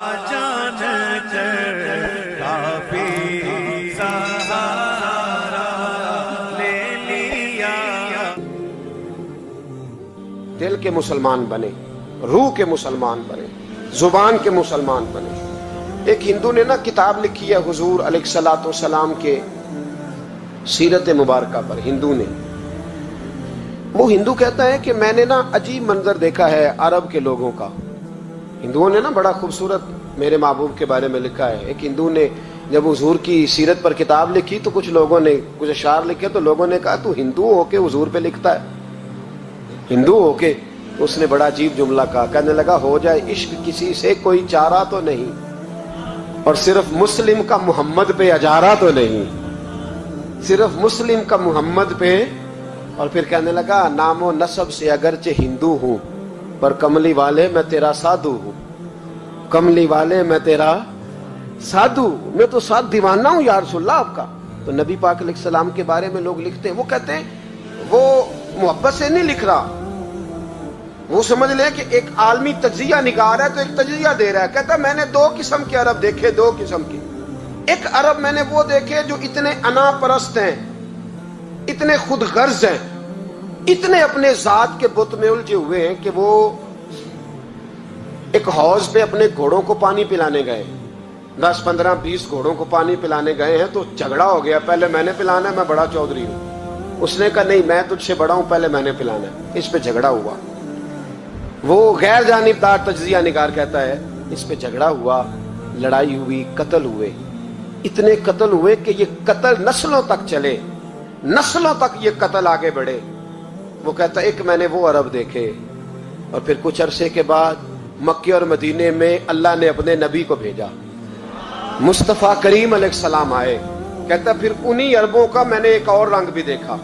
جان کر کافی سہارا لے لیا۔ دل کے مسلمان بنے، روح کے مسلمان بنے، زبان کے مسلمان بنے۔ ایک ہندو نے نا کتاب لکھی ہے حضور علیہ الصلوۃ والسلام کے سیرت مبارکہ پر۔ ہندو نے، وہ ہندو کہتا ہے کہ میں نے نا عجیب منظر دیکھا ہے عرب کے لوگوں کا۔ ہندوؤں نے نا بڑا خوبصورت میرے محبوب کے بارے میں لکھا ہے۔ ایک ہندو نے جب حضور کی سیرت پر کتاب لکھی تو کچھ لوگوں نے کچھ اشعار لکھے تو لوگوں نے کہا تو ہندو ہو کے حضور پہ لکھتا ہے، ہندو ہو کے۔ اس نے بڑا عجیب جملہ کہا، کہنے لگا ہو جائے عشق کسی سے کوئی چارہ تو نہیں، اور صرف مسلم کا محمد پہ اجارہ تو نہیں، صرف مسلم کا محمد پہ۔ اور پھر کہنے لگا نام و نسب سے اگرچہ ہندو ہوں پر کملی والے میں تیرا سادھو ہوں، کملی والے میں تیرا سادھو، میں تو ساتھ دیوانہ ہوں یا رسول اللہ آپ کا۔ تو نبی پاک علیہ السلام کے بارے میں لوگ لکھتے ہیں، وہ کہتے ہیں وہ محبت سے نہیں لکھ رہا، وہ سمجھ لیں کہ ایک عالمی تجزیہ نگار ہے تو ایک تجزیہ دے رہا ہے۔ کہتا ہے میں نے دو قسم کے عرب دیکھے، دو قسم کے۔ ایک عرب میں نے وہ دیکھے جو اتنے انا پرست ہیں، اتنے خود غرض ہیں، اتنے اپنے ذات کے بت میں الجھے ہوئے ہیں کہ وہ ایک حوض پہ اپنے گھوڑوں کو پانی پلانے گئے، 10 15 20 گھوڑوں کو پانی پلانے گئے ہیں تو جھگڑا ہو گیا، پہلے میں نے پلانا ہے، میں بڑا چودھری ہوں۔ اس نے کہا نہیں میں تجھ سے بڑا ہوں، پہلے میں نے پلانا ہے۔ اس پہ جھگڑا ہوا، وہ غیر جانبدار تجزیہ نگار کہتا ہے اس پہ جھگڑا ہوا، لڑائی ہوئی، قتل ہوئے، اتنے قتل ہوئے کہ یہ قتل نسلوں تک چلے، نسلوں تک یہ قتل آگے بڑھے۔ وہ کہتا ہے ایک میں نے وہ عرب دیکھے، اور پھر کچھ عرصے کے بعد مکے اور مدینے میں اللہ نے اپنے نبی کو بھیجا، مصطفیٰ کریم علیہ السلام آئے۔ کہتا پھر انہی عربوں کا میں نے ایک اور رنگ بھی دیکھا،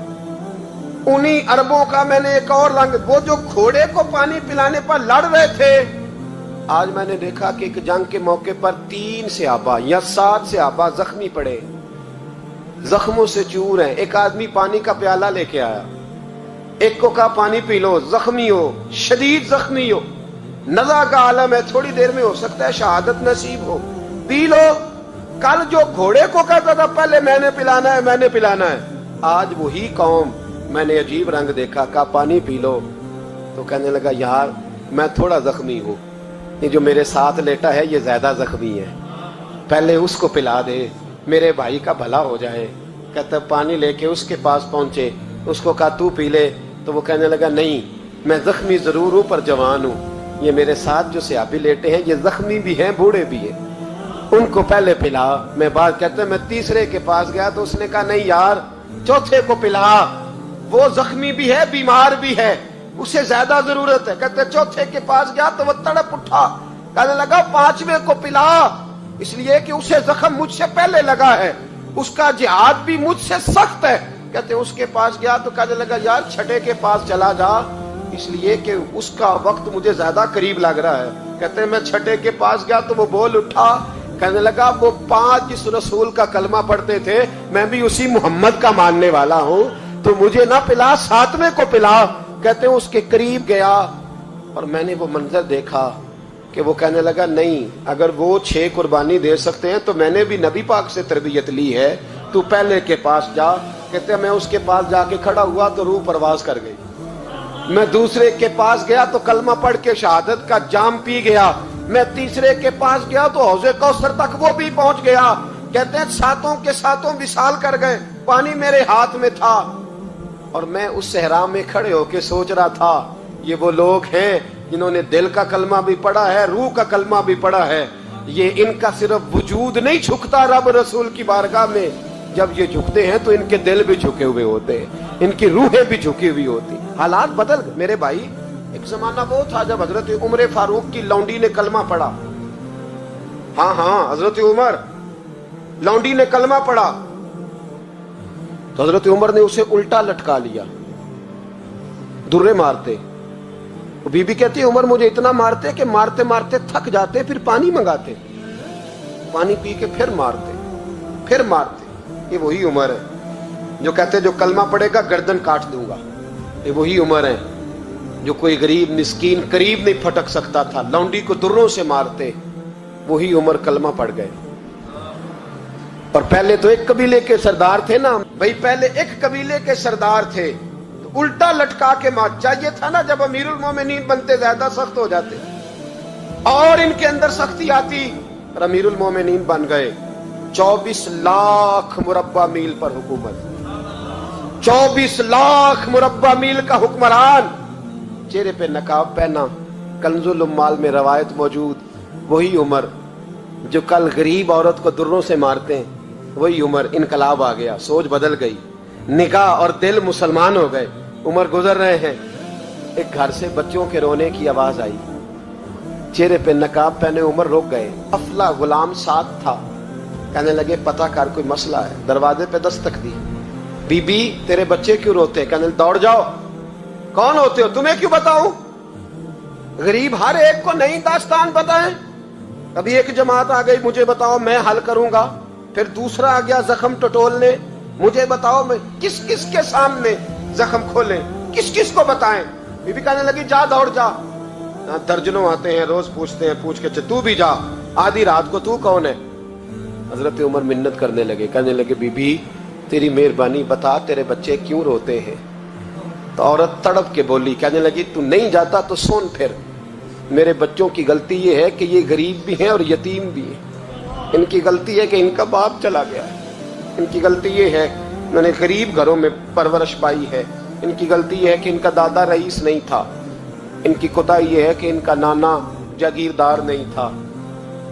انہی عربوں کا میں نے ایک اور رنگ، وہ جو گھوڑے کو پانی پلانے پر لڑ رہے تھے، آج میں نے دیکھا کہ ایک جنگ کے موقع پر 3 صحابہ یا 7 صحابہ زخمی پڑے، زخموں سے چور ہیں۔ ایک آدمی پانی کا پیالہ لے کے آیا، ایک کو کہا پانی پی لو، زخمی ہو، شدید زخمی ہو، نزع کا عالم ہے، تھوڑی دیر میں ہو سکتا ہے شہادت نصیب ہو، پی لو۔ کل جو گھوڑے کو کہتا تھا پہلے میں نے پلانا ہے، میں نے پلانا ہے، آج وہی قوم میں نے عجیب رنگ دیکھا، کہا پانی پی لو۔ تو کہنے لگا یار میں تھوڑا زخمی ہوں، یہ جو میرے ساتھ لیٹا ہے یہ زیادہ زخمی ہے، پہلے اس کو پلا دے، میرے بھائی کا بھلا ہو جائے۔ کہتا پانی لے کے اس کے پاس پہنچے، اس کو کہا تو پی لے، تو وہ کہنے لگا نہیں میں زخمی ضرور ہوں پر جوان ہوں، یہ میرے ساتھ جو صحابی لیٹے ہیں یہ زخمی بھی ہیں بوڑھے بھی ہیں، ان کو پہلے پلا۔ میں بات کہتے ہیں میں تیسرے کے پاس گیا تو اس نے کہا نہیں یار چوتھے کو پلا، وہ زخمی بھی ہے بیمار بھی ہے، اسے زیادہ ضرورت ہے۔ کہتے چوتھے کے پاس گیا تو وہ تڑپ اٹھا، کہنے لگا 5ویں کو پلا، اس لیے کہ اسے زخم مجھ سے پہلے لگا ہے، اس کا جہاد بھی مجھ سے سخت ہے۔ کہتے اس کے پاس گیا تو کہنے لگا یار 6 کے پاس چلا جا، اس لیے کہ اس کا وقت مجھے زیادہ قریب لگ رہا ہے۔ کہتے ہیں میں 6 کے پاس گیا تو وہ بول اٹھا، کہنے لگا وہ 5 جس رسول کا کلمہ پڑھتے تھے میں بھی اسی محمد کا ماننے والا ہوں، تو مجھے نہ پلا 7ویں کو پلا۔ کہتے ہیں اس کے قریب گیا اور میں نے وہ منظر دیکھا کہ وہ کہنے لگا نہیں اگر وہ 6 قربانی دے سکتے ہیں تو میں نے بھی نبی پاک سے تربیت لی ہے، تو پہلے کے پاس جا۔ کہتے ہیں میں اس کے پاس جا کے کھڑا ہوا تو روح پرواز کر گئی، میں دوسرے کے پاس گیا تو کلمہ پڑھ کے شہادت کا جام پی گیا، میں تیسرے کے پاس گیا تو حوض کوثر تک وہ بھی پہنچ گیا۔ کہتے ہیں 7 کے 7 وصال کر گئے، پانی میرے ہاتھ میں تھا، اور میں اس صحرا میں کھڑے ہو کے سوچ رہا تھا یہ وہ لوگ ہیں جنہوں نے دل کا کلمہ بھی پڑھا ہے، روح کا کلمہ بھی پڑھا ہے، یہ ان کا صرف وجود نہیں جھکتا رب رسول کی بارگاہ میں، جب یہ جھکتے ہیں تو ان کے دل بھی جھکے ہوئے ہوتے ہیں، ان کی روحیں بھی جھکی ہوئی ہوتی۔ حالات بدل گئے میرے بھائی۔ ایک زمانہ وہ تھا جب حضرت عمر فاروق کی لونڈی نے کلمہ پڑھا، ہاں حضرت عمر لونڈی نے کلمہ پڑھا تو حضرت عمر نے اسے الٹا لٹکا لیا، درے مارتے۔ بی بی کہتی عمر مجھے اتنا مارتے کہ مارتے مارتے تھک جاتے، پھر پانی منگاتے، پانی پی کے پھر مارتے۔ یہ وہی عمر ہے جو کہتے جو کلمہ پڑھے گا گردن کاٹ دوں گا، یہ وہی عمر ہے جو کوئی غریب مسکین قریب نہیں پھٹک سکتا تھا، لونڈی کو دروں سے مارتے، वही उमर कलमा पढ़ गए। और पहले तो एक कबीले के सरदार थे ना भाई, पहले एक कबीले के सरदार थे तो उल्टा लटका के मार चाहिए था ना, जब अमीरुल मोमिनीन बनते ज्यादा सख्त हो जाते और इनके अंदर सख्ती आती और अमीरुल मोमिनीन बन गए। 24 लाख मुरब्बा मील पर हुकूमत, 24 लाख मुरब्बा मील का हुक्मरान, चेहरे पे नकाब पहना। कंजुल उम्माल में रवायत मौजूद, वही उमर जो कल गरीब औरत को दुर्रों से मारते हैं, वही उमर। इनकलाब आ गया, सोच बदल गई, निगाह और दिल मुसलमान हो गए। उमर गुजर रहे हैं, एक घर से बच्चों के रोने की आवाज आई, चेहरे पे नकाब पहने उमर रुक गए। अफला गुलाम साथ था, कहने लगे पता कर कोई मसला है। दरवाजे पे दस्तक दी, बीबी तेरे बच्चे क्यों रोते? कहने दौड़ जाओ, कौन होते हो, तुम्हें क्यों बताऊं? गरीब हर एक को नई दास्तान बताएं। कभी एक जमात आ गई, मुझे बताओ मैं हल करूंगा। फिर दूसरा आ गया जख्म टटोलने, मुझे बताओ मैं किस किस के सामने जख्म खोले, किस किस को बताएं। बीबी कहने लगी जा दौड़ जा। दर्जनों आते हैं, रोज पूछते हैं, पूछ के तू भी जा, आधी रात को तू कौन है? हजरत उमर मिन्नत करने लगे, कहने लगे बीबी तेरी मेहरबानी बता तेरे बच्चे क्यों रोते हैं? तो औरत तड़प के बोली, कहने लगी तू नहीं जाता तो सुन, फिर मेरे बच्चों की गलती ये है कि ये गरीब भी हैं और यतीम भी हैं। इनकी गलती है कि इनका बाप चला गया है, इनकी गलती ये है मैंने गरीब घरों में परवरिश पाई है, इनकी गलती ये है कि इनका दादा रईस नहीं था, इनकी कोताही ये है कि इनका नाना जागीरदार नहीं था,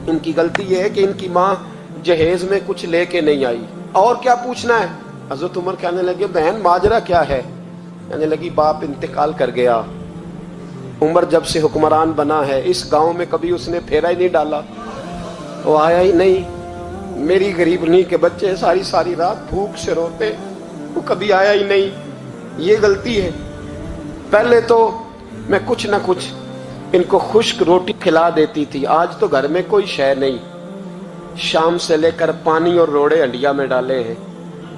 इनकी गलती ये है कि इनकी माँ जहेज में कुछ लेके नहीं आई। और क्या पूछना है? हजरत उमर कहने लगे बहन माजरा क्या है? कहने लगी बाप इंतकाल कर गया। उमर जब से हुक्मरान बना है इस गांव में कभी उसने फेरा ही नहीं डाला, वो आया ही नहीं। मेरी गरीबनी के बच्चे सारी सारी रात भूख से रोते, वो कभी आया ही नहीं। ये गलती है। पहले तो मैं कुछ ना कुछ इनको खुश्क रोटी खिला देती थी, आज तो घर में कोई शय नहीं। शाम से लेकर पानी और रोड़े हंडिया में डाले हैं,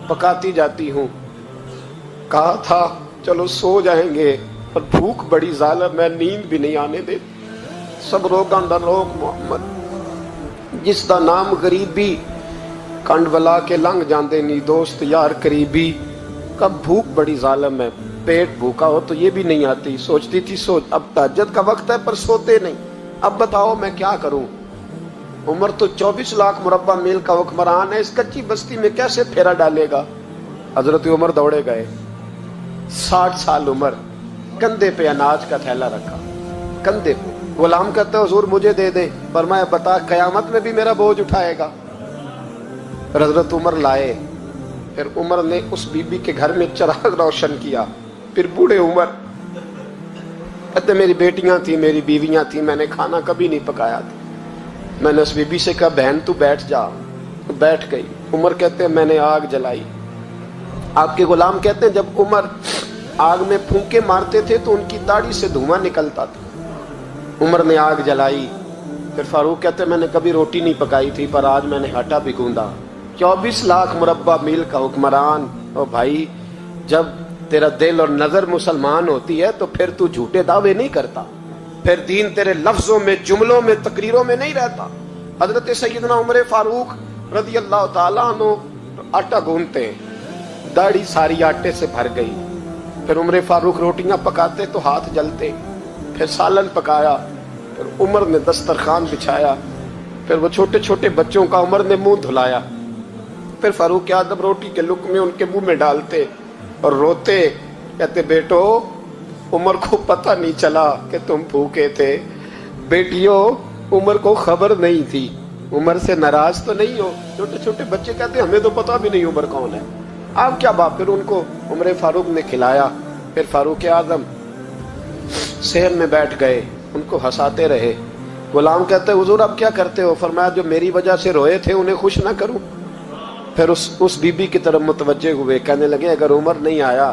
पकाती जाती हूँ। कहा था चलो सो जाएंगे, पर भूख बड़ी जालिम है, नींद भी नहीं आने दे। सब रोगां दा रोग मोहम्मद, जिस दा नाम गरीबी, कंड वला के लंघ जाते नी दोस्त यार करीबी। कब भूख बड़ी जालिम है, पेट भूखा हो तो ये भी नहीं आती। सोचती थी सोच, अब तहज्जुद का वक्त है पर सोते नहीं। अब बताओ मैं क्या करूं? उमर तो 24 लाख मुरब्बा मील का हुक्मरान है, इस कच्ची बस्ती में कैसे फेरा डालेगा? हजरत उमर दौड़े गए। 60 साल उमर, कंधे पे अनाज का थैला रखा, कंधे पे। गुलाम कहते हुजूर मुझे दे दे, फरमाया बता कयामत में भी मेरा बोझ उठाएगा? हजरत उमर लाए। फिर उमर ने उस बीबी के घर में चिराग रोशन किया। फिर बूढ़े उमर कहते मेरी बेटियां थी, मेरी बीवियां थी, मैंने खाना कभी नहीं पकाया था। मैंने उस बीबी से कहा बहन तू बैठ जा, तो बैठ गई। उमर कहते मैंने आग जलाई। आपके गुलाम कहते हैं जब उमर आग में फूंके मारते थे तो उनकी दाढ़ी से धुआं निकलता था। उमर ने आग जलाई। फिर फारूक कहते मैंने कभी रोटी नहीं पकाई थी, पर आज मैंने आटा भी गूंदा। 24 लाख मुरब्बा मील का हुक्मरान। और भाई जब तेरा दिल और नजर मुसलमान होती है तो फिर तू झूठे दावे नहीं करता, फिर दीन तेरे लफ्जों में, जुमलों में, तकरीरों में नहीं रहता। हजरत सैयदना उमर फारूक रज़ी अल्लाह ताला अन्हु आटा गूंथते हैं, दाढ़ी सारी आटे से भर गई। फिर उमर फारूक रोटियां पकाते तो हाथ जलते। फिर सालन पकाया, फिर उमर ने दस्तरखान बिछाया। फिर वो छोटे छोटे बच्चों का उमर ने मुंह धुलाया। फिर फारूक आदम रोटी के लुक़्मे उनके मुंह में डालते और रोते, कहते बेटो उमर को पता नहीं चला कि तुम भूखे थे। बेटियों उमर को खबर नहीं थी। उमर से नाराज तो नहीं हो? छोटे छोटे बच्चे कहते हमें तो पता भी नहीं उमर कौन है, आप क्या बात। फिर उनको उमर फारूक ने खिलाया। फिर फारूक आजम सहन में बैठ गए, उनको हंसाते रहे। गुलाम कहते हुजूर अब क्या करते हो? फरमाया जो मेरी वजह से रोए थे उन्हें खुश ना करूं। फिर उस बीबी की तरफ मुतवज्जे हुए, कहने लगे अगर उमर नहीं आया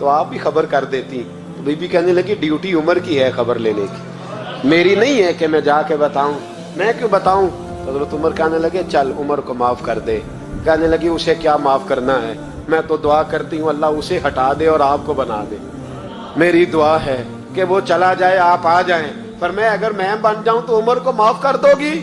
तो आप ही खबर कर देती। तो बीबी कहने लगी ड्यूटी उमर की है खबर लेने की, मेरी नहीं है कि मैं जाके बताऊं। मैं क्यों बताऊं? तो हज़रत उमर कहने लगे चल उमर को माफ कर दे। कहने लगी उसे क्या माफ करना है, मैं तो दुआ करती हूँ अल्लाह उसे हटा दे और आपको बना दे। मेरी दुआ है कि वो चला जाए आप आ जाएं, पर मैं अगर मैं बन जाऊं तो उमर को माफ कर दोगी?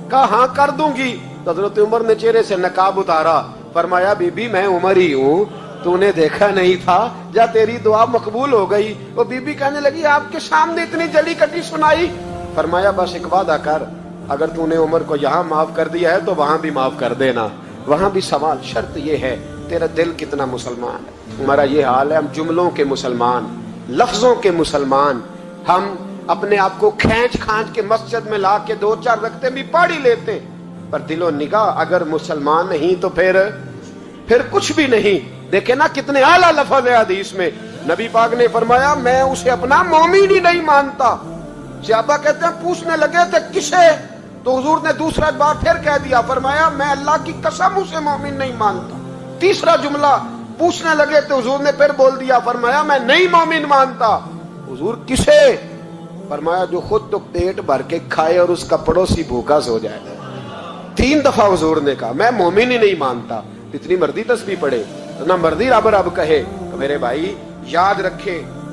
कहा हाँ कर दूंगी। तो हजरत उमर ने चेहरे से नकाब उतारा, फरमाया बीबी मैं उमर ही हूँ, तूने देखा नहीं था, जा तेरी दुआ मकबूल हो गई। वो बीबी कहने लगी आपके सामने इतनी जली कटी सुनाई। फरमाया बस एक वादा कर, अगर तूने उमर को यहाँ माफ कर दिया है तो वहां भी माफ कर देना। वहां भी सवाल, शर्त ये है तेरा दिल कितना मुसलमान है। हमारा ये हाल है, हम जुमलों के मुसलमान, लफ्जों के मुसलमान, हम अपने आप को खींच खांच के मस्जिद में ला के 2-4 रखते भी पढ़ ही लेते, पर दिलो निगाह अगर मुसलमान नहीं तो फिर कुछ भी नहीं। देखे ना कितने आला लफ्ज है हदीस में, नबी पाक ने फरमाया मैं उसे अपना मोमिन ही नहीं मानता। सहाबा कहते हैं पूछने लगे थे किसे, तो हुजूर ने दूसरा बार फिर कह दिया, फरमाया मैं अल्लाह की कसम उसे मोमिन नहीं मानता। तीसरा जुमला पूछने लगे तो हुजूर ने फिर बोल दिया, फरमाया मैं नहीं मोमिन मानता। हुजूर किसे, फरमाया जो खुद तो पेट भर के खाए और उसका पड़ोसी भूखा सो जाए। 3 दफा हुजूर ने कहा मैं मोमिन ही नहीं मानता। इतनी मर्दी तस्बीह पढ़े तो ना मर्दी रब रब कहे। तो मेरे भाई याद रखें